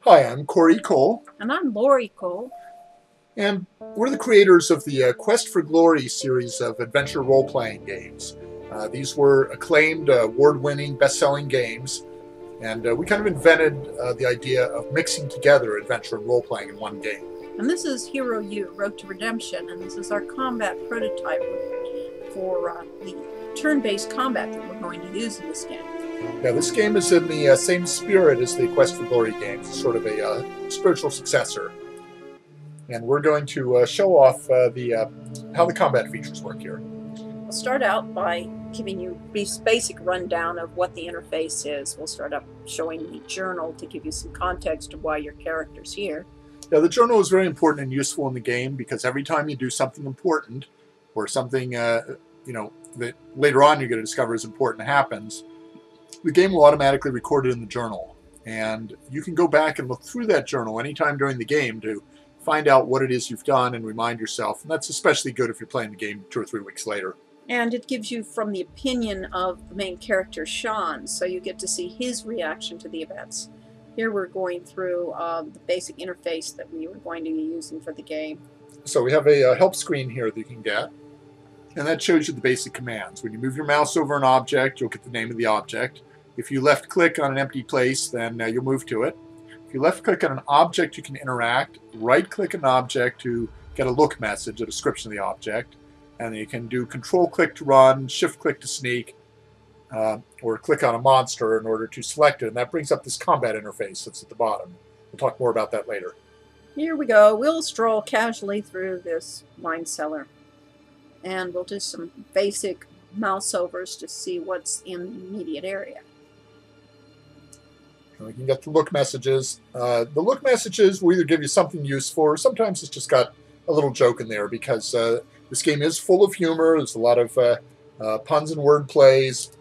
Hi, I'm Corey Cole, And I'm Lori Cole. and we're the creators of the Quest for Glory series of adventure role-playing games. These were acclaimed, award-winning, best-selling games, and we kind of invented the idea of mixing together adventure and role-playing in one game. And this is Hero U, Road to Redemption, and this is our combat prototype for the turn-based combat that we're going to use in this game. Now, this game is in the same spirit as the Quest for Glory games, it's sort of a spiritual successor. And we're going to show off how the combat features work here. We'll start out by giving you a basic rundown of what the interface is. We'll start up showing the journal to give you some context of why your character's here. Now, the journal is very important and useful in the game because every time you do something important or something that later on you're going to discover is important happens, the game will automatically record it in the journal. And you can go back and look through that journal anytime during the game to find out what it is you've done and remind yourself. And that's especially good if you're playing the game 2 or 3 weeks later. And it gives you from the opinion of the main character, Sean, so you get to see his reaction to the events. Here we're going through the basic interface that we were going to be using for the game. So we have a help screen here that you can get, and that shows you the basic commands. When you move your mouse over an object, you'll get the name of the object. If you left-click on an empty place, then you'll move to it. If you left-click on an object, you can interact. Right-click an object to get a look message, a description of the object. And you can do Control-click to run, Shift-click to sneak, or click on a monster in order to select it. And that brings up this combat interface that's at the bottom. We'll talk more about that later. Here we go. We'll stroll casually through this wine cellar. And we'll do some basic mouse overs to see what's in the immediate area. We can get the look messages. The look messages will either give you something useful, or sometimes it's just got a little joke in there because this game is full of humor. There's a lot of puns and word plays,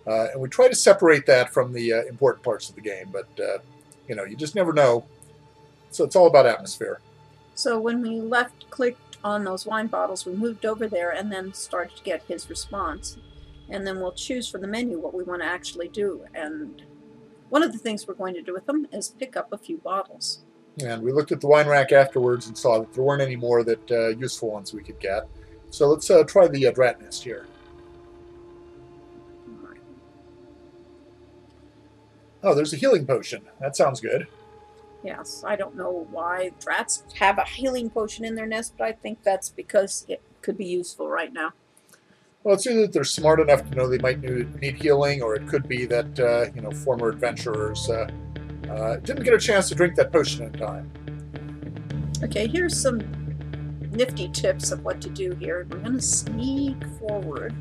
and we try to separate that from the important parts of the game. But you just never know. So it's all about atmosphere. So when we left-clicked on those wine bottles, we moved over there and then started to get his response. And then we'll choose from the menu what we want to actually do. And one of the things we're going to do with them is pick up a few bottles. And we looked at the wine rack afterwards and saw that there weren't any more that useful ones we could get. So let's try the drat nest here. Right. Oh, there's a healing potion. That sounds good. Yes, I don't know why drats have a healing potion in their nest, but I think that's because it could be useful right now. Well, it's either that they're smart enough to know they might need healing, or it could be that former adventurers didn't get a chance to drink that potion in time. Okay, here's some nifty tips of what to do here. We're going to sneak forward.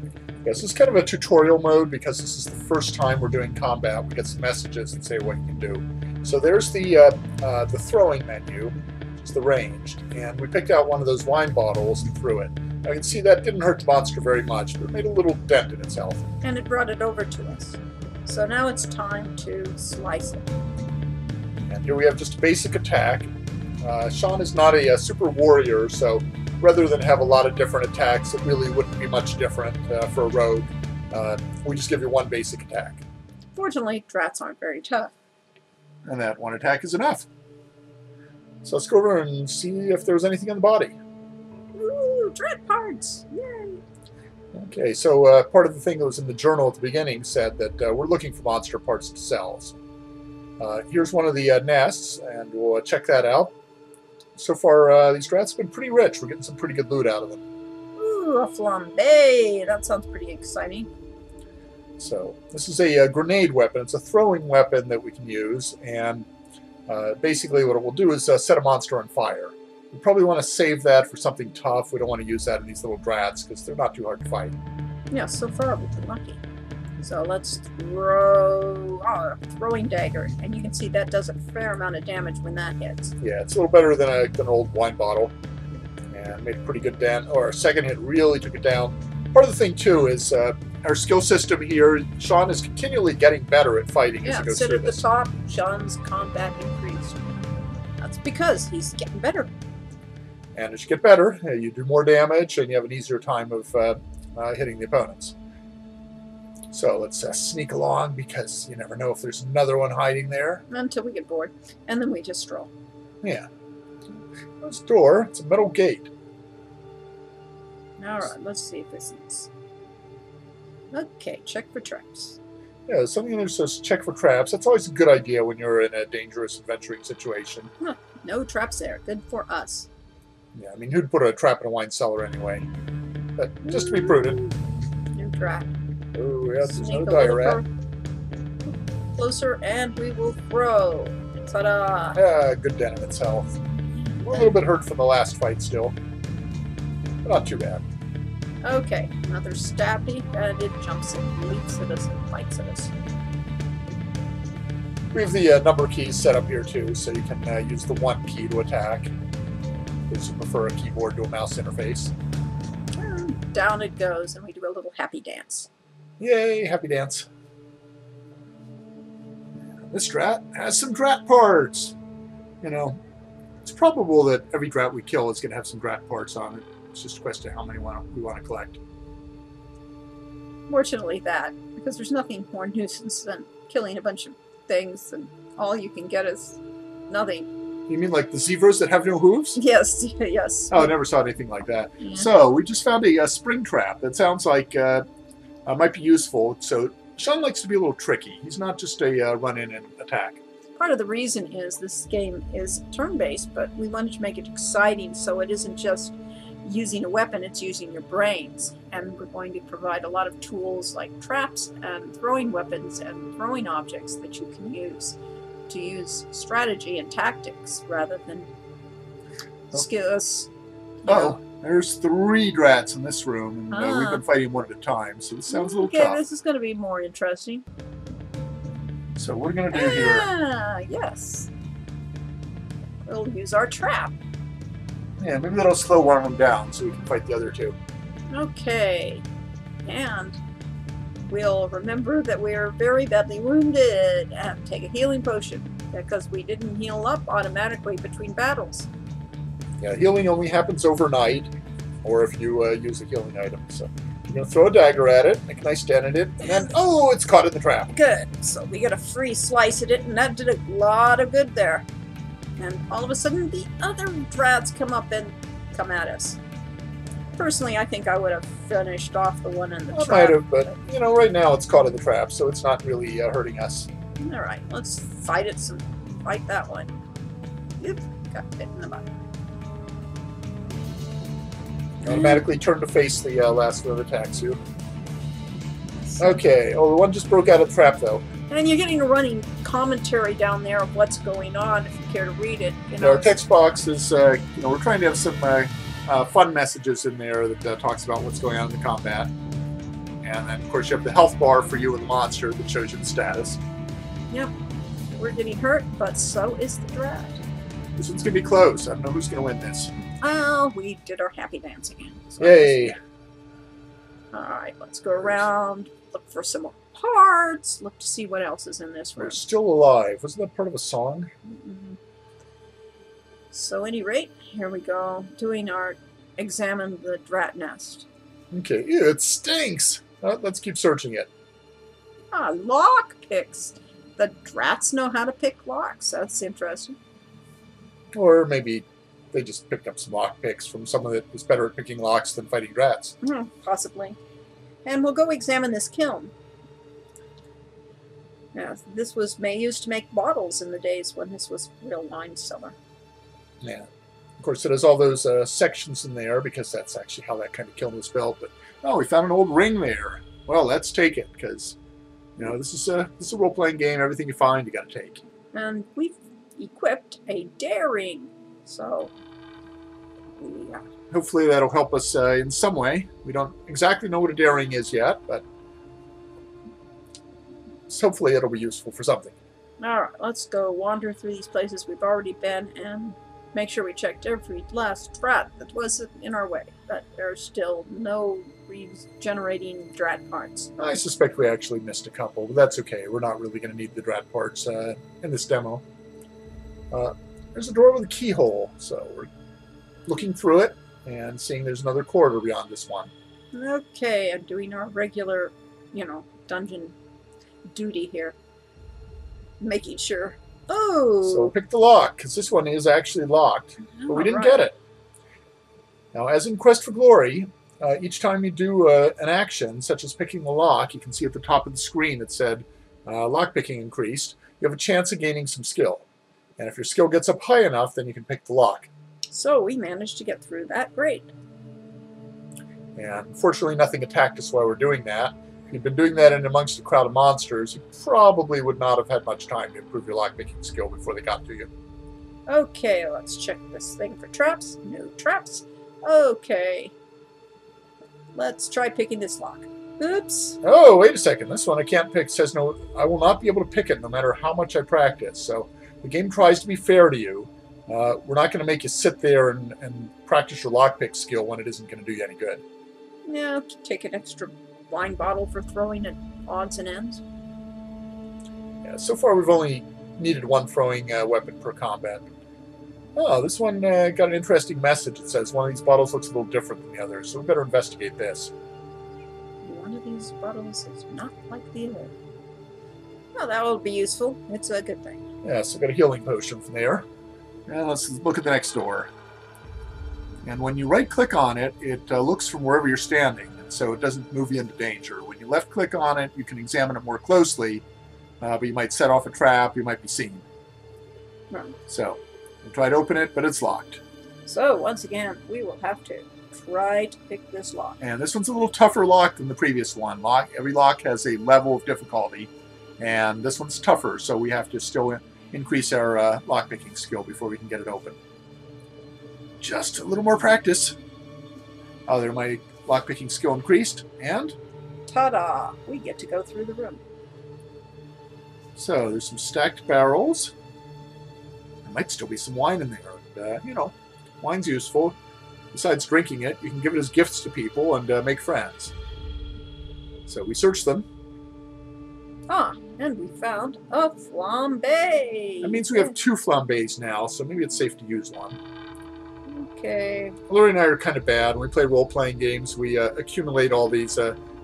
Yes, this is kind of a tutorial mode because this is the first time we're doing combat. We get some messages that say what you can do. So there's the throwing menu, which is the ranged, and we picked out one of those wine bottles and threw it. Now you can see that didn't hurt the monster very much, but it made a little dent in its health. And it brought it over to us. So now it's time to slice it. And here we have just a basic attack. Sean is not a super warrior, so rather than have a lot of different attacks, it really wouldn't be much different for a rogue. We just give you one basic attack. Fortunately, drats aren't very tough. And that one attack is enough. So let's go over and see if there's anything on the body. Ooh, drat parts! Yay! Okay, so part of the thing that was in the journal at the beginning said that we're looking for monster parts to sell. Here's one of the nests, and we'll check that out. So far, these drats have been pretty rich. We're getting some pretty good loot out of them. Ooh, a flambe! That sounds pretty exciting. So this is a grenade weapon. It's a throwing weapon that we can use, and basically what it will do is set a monster on fire. We probably want to save that for something tough. We don't want to use that in these little drats because they're not too hard to fight. Yeah, so far we've been lucky. So let's throw a throwing dagger, and you can see that does a fair amount of damage when that hits. Yeah, it's a little better than an old wine bottle, and made a pretty good dent. Or our second hit really took it down. Part of the thing too is our skill system here. Sean is continually getting better at fighting as he goes sit through at this. the top. Sean's combat increased. That's because he's getting better. And as you get better, you do more damage, and you have an easier time of hitting the opponents. So let's sneak along because you never know if there's another one hiding there. Until we get bored. And then we just stroll. Yeah. This door, it's a metal gate. Alright, let's see if this is... Okay, check for traps. Yeah, something that says check for traps. That's always a good idea when you're in a dangerous adventuring situation. Huh, no traps there. Good for us. Yeah, I mean, who'd put a trap in a wine cellar anyway? But just to be prudent. New trap. Oh, yeah, there's Sneak no a little dire rat. closer and we will throw. Ta-da! Yeah, good den of its health. A little bit hurt from the last fight still. But not too bad. Okay, another stabby, and it jumps and leaps at us and bites at us. We have the number keys set up here too, so you can use the 1 key to attack. If you prefer a keyboard to a mouse interface. And down it goes, and we do a little happy dance. Yay, happy dance. This drat has some drat parts. You know, it's probable that every drat we kill is going to have some drat parts on it. It's just a question of how many we want to collect. Fortunately that, because there's nothing more nuisance than killing a bunch of things and all you can get is nothing. You mean like the zebras that have no hooves? Yes, yes. Oh, I never saw anything like that. Yeah. So, we just found a spring trap that sounds like might be useful. So, Sean likes to be a little tricky. He's not just a run in and attack. Part of the reason is this game is turn-based, but we wanted to make it exciting so it isn't just using a weapon, it's using your brains. And we're going to provide a lot of tools like traps and throwing weapons and throwing objects that you can use to use strategy and tactics rather than skills. Oh, there's 3 drats in this room, and we've been fighting one at a time, so this sounds a little tough. This is going to be more interesting. So what are we going to do here? Yes. We'll use our trap. Yeah, maybe that'll slow one of them down so we can fight the other 2. Okay. And we'll remember that we're very badly wounded and take a healing potion because we didn't heal up automatically between battles. Yeah, healing only happens overnight, or if you use a healing item. So you're going to throw a dagger at it, make a nice dent in it, and then, oh, it's caught in the trap. Good. So we get a free slice at it, and that did a lot of good there. And all of a sudden, the other drats come up and come at us. Personally, I think I would have finished off the one in the trap. I might have, but, you know, right now it's caught in the trap, so it's not really hurting us. Alright, let's fight it. Fight that one. Yep, got bit in the butt. Automatically turn to face the last one that attacks you. Okay, oh, the one just broke out of the trap, though. And you're getting a running commentary down there of what's going on, if you care to read it. You know, Our text box is, you know, we're trying to have some fun messages in there that talks about what's going on in the combat. And then, of course, you have the health bar for you and the monster that shows you the status. Yep, we're getting hurt, but so is the drat. This one's going to be close. I don't know who's going to win this. Oh, we did our happy dance again. So Yay! Alright, let's go around, look for some more parts, look to see what else is in this room. We're still alive. Wasn't that part of a song? Mm-hmm. So, at any rate, here we go, doing our examine the drat nest. Okay, ew, it stinks! Let's keep searching it. Ah, lock picks. The drats know how to pick locks. That's interesting. Or maybe they just picked up some lock picks from someone that was better at picking locks than fighting drats. Possibly. And we'll go examine this kiln. Now, this was used to make bottles in the days when this was a real wine cellar. Yeah. Of course, it has all those sections in there because that's actually how that kind of kiln was built. But, oh, we found an old ring there. Well, let's take it because, you know, this is a role-playing game. Everything you find, you got to take. And we've equipped a daring. So, yeah. Hopefully that'll help us in some way. We don't exactly know what a daring is yet, but hopefully it'll be useful for something. Alright, let's go wander through these places we've already been and make sure we checked every last drat that was in our way. But there's still no regenerating drat parts. I suspect we actually missed a couple, but that's okay. We're not really going to need the drat parts in this demo. There's a door with a keyhole, so we're looking through it and seeing there's another corridor beyond this one. Okay, I'm doing our regular, you know, dungeon duty here. Making sure. Oh! So pick the lock, because this one is actually locked, but we didn't get it. Now, as in Quest for Glory, each time you do an action, such as picking the lock, you can see at the top of the screen it said lockpicking increased. You have a chance of gaining some skill. And if your skill gets up high enough, then you can pick the lock. So we managed to get through that. Great. And unfortunately, nothing attacked us while we're doing that. If you'd been doing that in amongst a crowd of monsters, you probably would not have had much time to improve your lockpicking skill before they got to you. Okay, let's check this thing for traps. No traps. Okay. Let's try picking this lock. Oops. Oh, wait a second. This one I can't pick. It says no, I will not be able to pick it no matter how much I practice. So the game tries to be fair to you. We're not going to make you sit there and practice your lockpick skill when it isn't going to do you any good. Yeah, take an extra wine bottle for throwing at odds and ends. Yeah, so far we've only needed one throwing weapon per combat. Oh, this one got an interesting message. It says one of these bottles looks a little different than the others, so we better investigate this. One of these bottles is not like the other. Well, that will be useful. It's a good thing. Yeah, so we got a healing potion from there. And let's look at the next door. And when you right-click on it, it looks from wherever you're standing, and so it doesn't move you into danger. When you left-click on it, you can examine it more closely, but you might set off a trap, you might be seen. Right. So, we'll try to open it, but it's locked. So, once again, we will have to try to pick this lock. And this one's a little tougher lock than the previous one. Every lock has a level of difficulty, and this one's tougher, so we have to still increase our lockpicking skill before we can get it open. Just a little more practice. Oh, there my lockpicking skill increased, and ta-da! We get to go through the room. So there's some stacked barrels. There might still be some wine in there. And, you know, wine's useful. Besides drinking it, you can give it as gifts to people and make friends. So we searched them. Ah, and we found a flambe. That means we have 2 flambés now, so maybe it's safe to use one. Okay. Lori and I are kind of bad. When we play role-playing games, we accumulate all these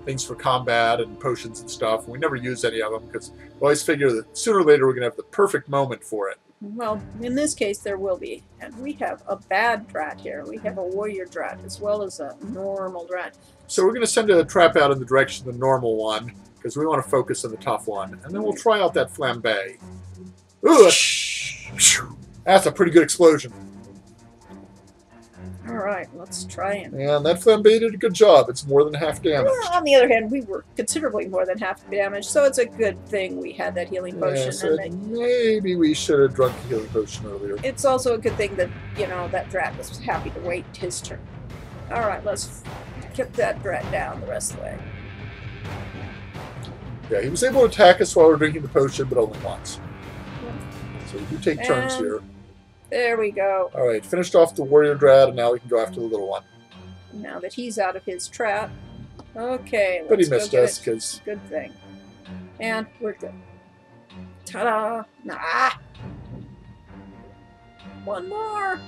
things for combat and potions and stuff. And we never use any of them because we always figure that sooner or later we're going to have the perfect moment for it. Well, in this case, there will be. And we have a bad drat here. We have a warrior drat as well as a normal drat. So we're going to send a trap out in the direction of the normal one because we want to focus on the tough one. And then we'll try out that flambe. Ooh, that's a pretty good explosion. Alright, let's try and... And that flambe did a good job. It's more than half damage. Well, on the other hand, we were considerably more than half damage, so it's a good thing we had that healing potion. Yeah, so maybe we should have drunk the healing potion earlier. It's also a good thing that, you know, that drat was happy to wait his turn. Alright, let's get that drat down the rest of the way. Yeah, he was able to attack us while we were drinking the potion, but only once. So we do take turns here. There we go. Alright, finished off the warrior drat, and now we can go after the little one. Now that he's out of his trap. Okay, but let's he missed go us, because... Good thing. And we're good. Ta-da! Ah! One more!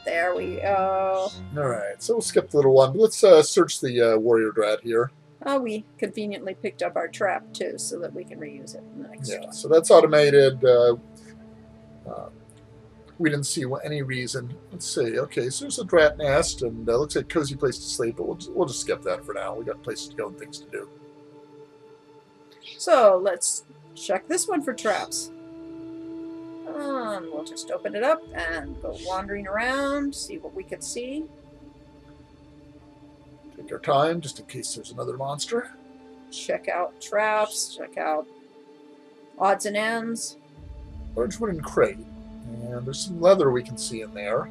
There we go. Alright, so we'll skip the little one, but let's search the warrior drat here. Oh, we conveniently picked up our trap, too, so that we can reuse it next. Yeah, so that's automated. We didn't see any reason. Let's see. Okay, so there's a drat nest, and looks like a cozy place to sleep, but we'll just skip that for now. We got places to go and things to do. So let's check this one for traps. We'll just open it up and go wandering around, see what we could see. Take our time, just in case there's another monster. Check out traps, check out odds and ends. Large wooden crate. And there's some leather we can see in there.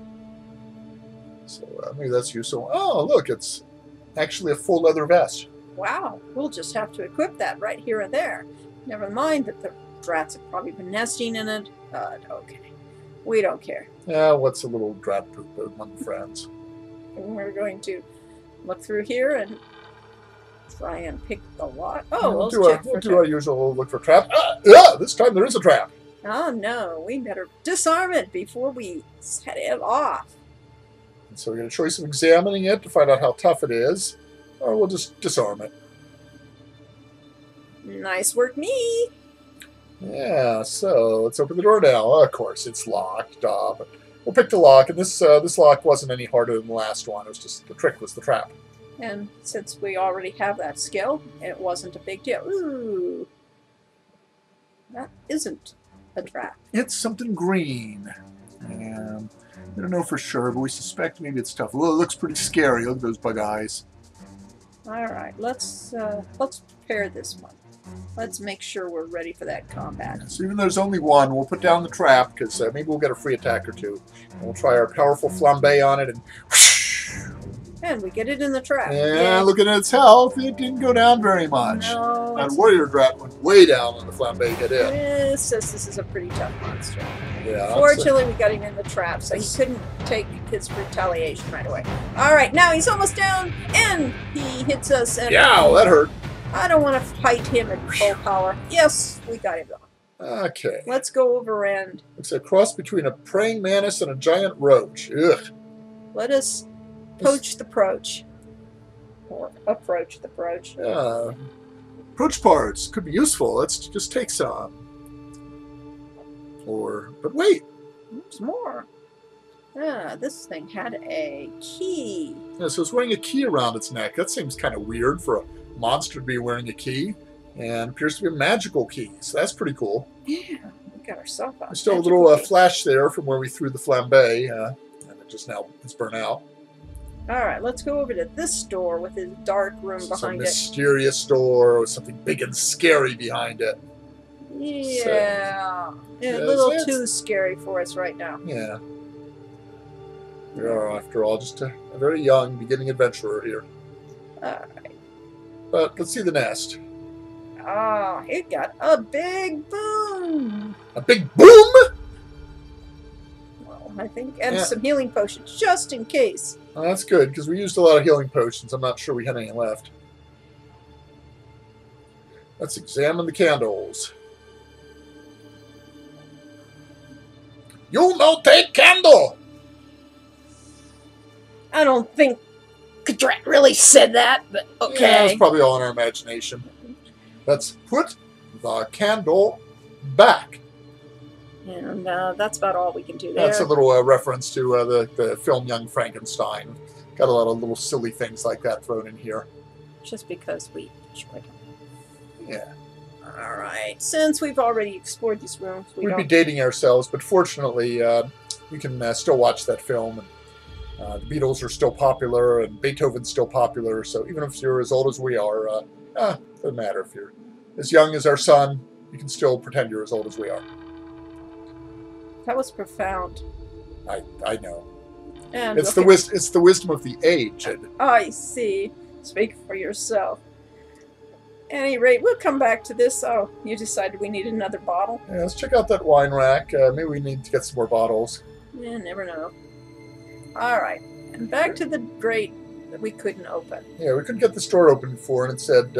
So maybe that's useful. Oh, look, it's actually a full leather vest. Wow, we'll just have to equip that right here and there. Never mind that the drats have probably been nesting in it. Okay. We don't care. Yeah, what's a little drat poop among friends? And we're going to look through here and try and pick the lock. Oh, we'll do our usual look for traps. Yeah, this time there is a trap. Oh no, we better disarm it before we set it off. And so we get a choice of examining it to find out how tough it is, or we'll just disarm it. Nice work, me. Yeah, so let's open the door now. Of course, it's locked. But we'll pick the lock, and this lock wasn't any harder than the last one. It was just the trick was the trap. And since we already have that skill, it wasn't a big deal. Ooh, that isn't a trap. It's something green. And we don't know for sure, but we suspect maybe it's tough. Well, it looks pretty scary. Look at those bug eyes. All right, let's prepare this one. Let's make sure we're ready for that combat. So even though there's only one, we'll put down the trap because maybe we'll get a free attack or two. And we'll try our powerful flambe on it, and whoosh! And we get it in the trap. Yeah, looking at its health, it didn't go down very much. No. And Warrior Drat went way down when the flambe hit it. It says this is a pretty tough monster. Yeah. Fortunately, we got him in the trap, so he couldn't take his retaliation right away. All right, now he's almost down, and he hits us. And yeah, that hurt. I don't want to fight him at full power. Yes, we got him though. Okay. Let's go over and... Looks like a cross between a praying mantis and a giant roach. Ugh. Let us poach the proach. Or approach the proach. Approach parts could be useful. Let's just take some. But wait. There's more. Ah, this thing had a key. Yeah, so it's wearing a key around its neck. That seems kind of weird for a monster to be wearing a key. And appears to be a magical key. So that's pretty cool. Yeah, we got ourselves a There's still a little flash there from where we threw the flambe. And it just now is burnt out. All right, let's go over to this door with this dark room behind it. Mysterious door with something big and scary behind it. Yeah. A little too scary for us right now. Yeah. We are, after all, just a very young beginning adventurer here. Alright. But let's see the nest. Oh, it got a big boom. A big boom? Well, I think, and some healing potions, just in case. Well, that's good, because we used a lot of healing potions. I'm not sure we had any left. Let's examine the candles. You'll no take candle! I don't think Kadrat really said that, but okay. Yeah, it's probably all in our imagination. Let's put the candle back. And that's about all we can do there. That's a little reference to the film Young Frankenstein. Got a lot of little silly things like that thrown in here. Just because we enjoyed them. Yeah. All right. Since we've already explored these rooms, we'd be dating ourselves, but fortunately, we can still watch that film. And, the Beatles are still popular, and Beethoven's still popular. So even if you're as old as we are, doesn't matter if you're as young as our son. You can still pretend you're as old as we are. That was profound. I know. And it's the wisdom of the aged. I see. Speak for yourself. At any rate, we'll come back to this. Oh, you decided we need another bottle? Yeah, let's check out that wine rack. Maybe we need to get some more bottles. Yeah, never know. All right, and back to the grate that we couldn't open. Yeah, we couldn't get this door open before, and it said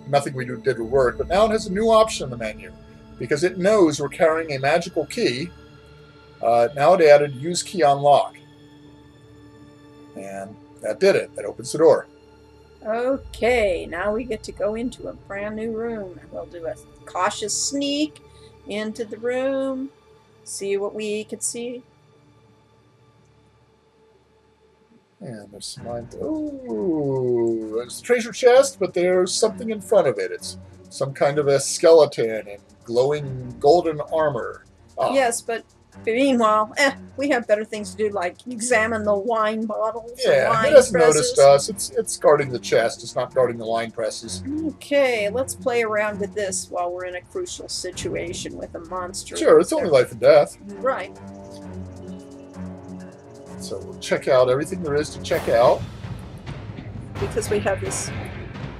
nothing we did would work. But now it has a new option in the menu. Because it knows we're carrying a magical key, now it added use key on lock. And that did it. That opens the door. Okay, now we get to go into a brand new room. We'll do a cautious sneak into the room, see what we can see. And there's some lines. Ooh, there's a treasure chest, but there's something in front of it. It's some kind of a skeleton in glowing golden armor. Ah. Yes, but meanwhile, we have better things to do, like examine the wine bottles. Yeah, wine it hasn't presses. noticed us. It's guarding the chest. It's not guarding the wine presses. Okay, let's play around with this while we're in a crucial situation with a monster. Sure, it's only life and death. Right. So we'll check out everything there is to check out. Because we have this.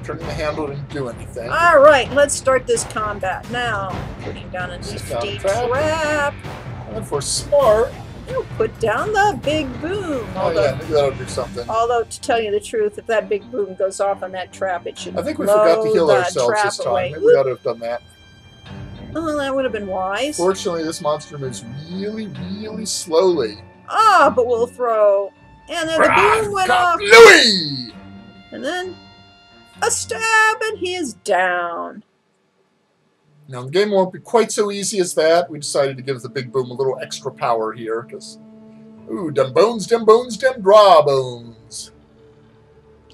Turning the handle didn't do anything. All right, let's start this combat now. Putting down a nifty trap. And if we're smart, we'll put down the big boom. Yeah, maybe that'll do something. Although, to tell you the truth, if that big boom goes off on that trap, it should. I think we forgot to heal ourselves this time. Away. Maybe we ought to have done that. Oh, that would have been wise. Fortunately, this monster moves really, really slowly. Ah, but we'll throw. And then the boom went off. Louis! And then a stab, and he is down. Now, the game won't be quite so easy as that. We decided to give the Big Boom a little extra power here, because, ooh, dem bones, dem draw bones.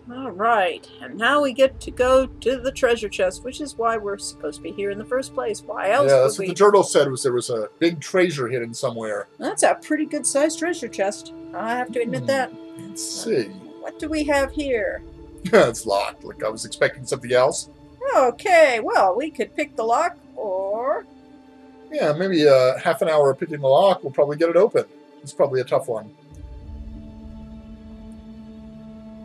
All right, and now we get to go to the treasure chest, which is why we're supposed to be here in the first place. Why else Yeah, would that's we? what the journal said, was there was a big treasure hidden somewhere. That's a pretty good-sized treasure chest. I have to admit that. Let's see. What do we have here? It's locked. Like I was expecting something else. Okay, well, we could pick the lock, or... Yeah, maybe half an hour of picking the lock will probably get it open. It's probably a tough one.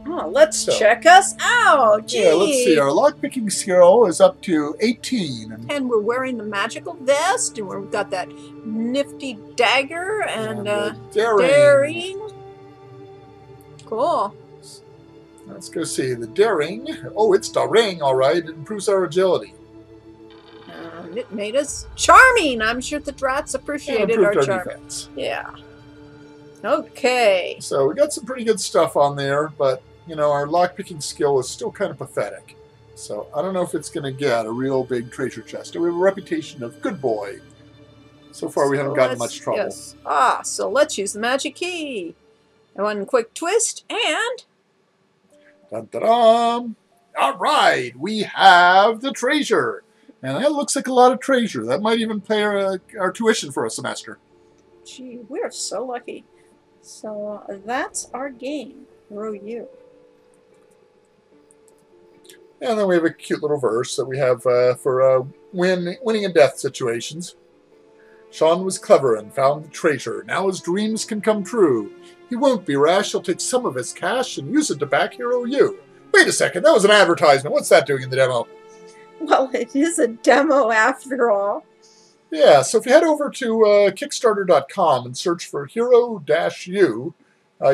Oh, let's check us out. Gee. Yeah, let's see. Our lockpicking skill is up to 18. And we're wearing the magical vest, and we've got that nifty dagger, and daring. Cool. Let's go see. The daring. Oh, it's daring, all right. It improves our agility. It made us charming. I'm sure the drats appreciated our charm. Defense. Yeah. Okay. So we got some pretty good stuff on there, but you know, our lockpicking skill is still kind of pathetic. So I don't know if it's going to get a real big treasure chest. We have a reputation of good boy. So far, we haven't gotten much trouble. Yes. So let's use the magic key. One quick twist, and... Dun-da-dum! All right, we have the treasure. And that looks like a lot of treasure. That might even pay our tuition for a semester. Gee, we're so lucky. So that's our game. Hero U. And then we have a cute little verse that we have for winning and death situations. Sean was clever and found the treasure. Now his dreams can come true. He won't be rash. He'll take some of his cash and use it to back Hero U. Wait a second. That was an advertisement. What's that doing in the demo? Well, it is a demo after all. Yeah, so if you head over to Kickstarter.com and search for Hero-U,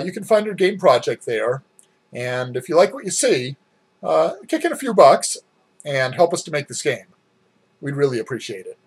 you can find our game project there. And if you like what you see, kick in a few bucks and help us to make this game. We'd really appreciate it.